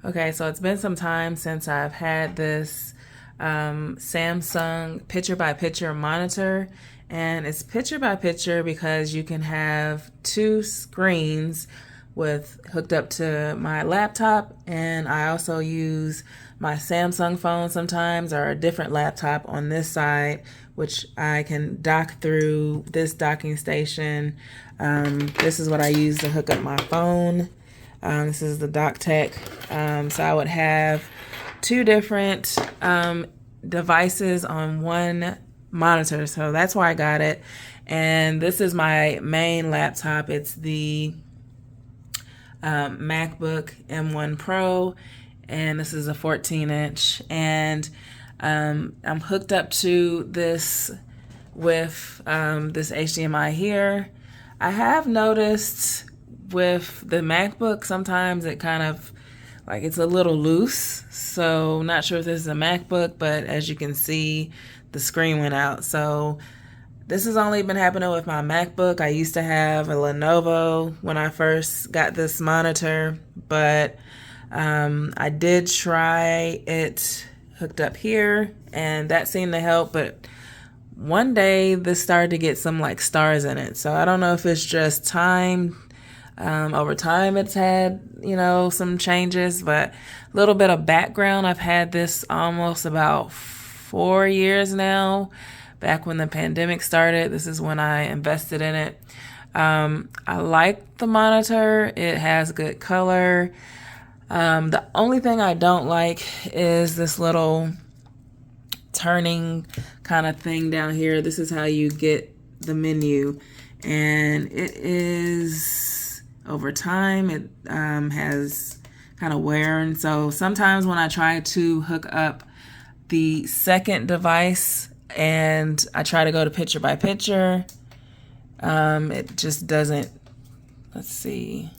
Okay, so it's been some time since I've had this Samsung picture-by-picture monitor, and it's picture-by-picture because you can have two screens with hooked up to my laptop, and I also use my Samsung phone sometimes or a different laptop on this side, which I can dock through this docking station. This is what I use to hook up my phone. This is the Dock Tech. So I would have two different devices on one monitor. So that's why I got it. And this is my main laptop. It's the MacBook M1 Pro. And this is a 14-inch. And I'm hooked up to this with this HDMI here. I have noticed with the MacBook, sometimes it kind of like it's a little loose. So not sure if this is a MacBook, but as you can see, the screen went out. So this has only been happening with my MacBook. I used to have a Lenovo when I first got this monitor, but I did try it hooked up here and that seemed to help, but one day this started to get some like stars in it. So I don't know if it's just time. Over time it's had, some changes, but a little bit of background. I've had this almost about 4 years now. Back when the pandemic started, this is when I invested in it. I like the monitor. It has good color. The only thing I don't like is this little turning kind of thing down here. This is how you get the menu, and it is over time it has kind of wear, and so sometimes when I try to hook up the second device and I try to go to picture by picture, it just doesn't, let's see,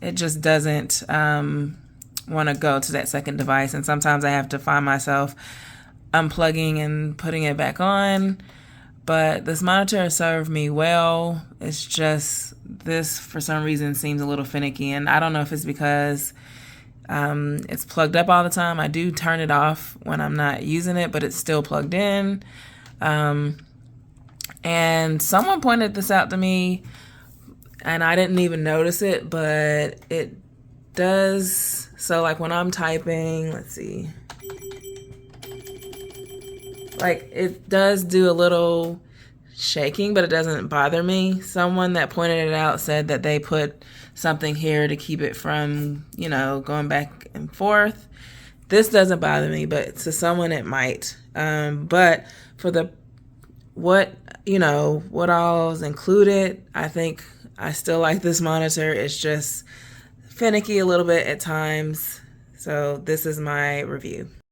it just doesn't want to go to that second device, and sometimes I have to find myself unplugging and putting it back on. But this monitor has served me well. It's just this, for some reason, seems a little finicky. And I don't know if it's because it's plugged up all the time. I do turn it off when I'm not using it, but it's still plugged in. And someone pointed this out to me, and I didn't even notice it, but it does. So like when I'm typing, let's see. Like it does do a little shaking, but it doesn't bother me. Someone that pointed it out said that they put something here to keep it from, going back and forth. This doesn't bother me, but to someone it might. But for what all is included, I think I still like this monitor. It's just finicky a little bit at times. So this is my review.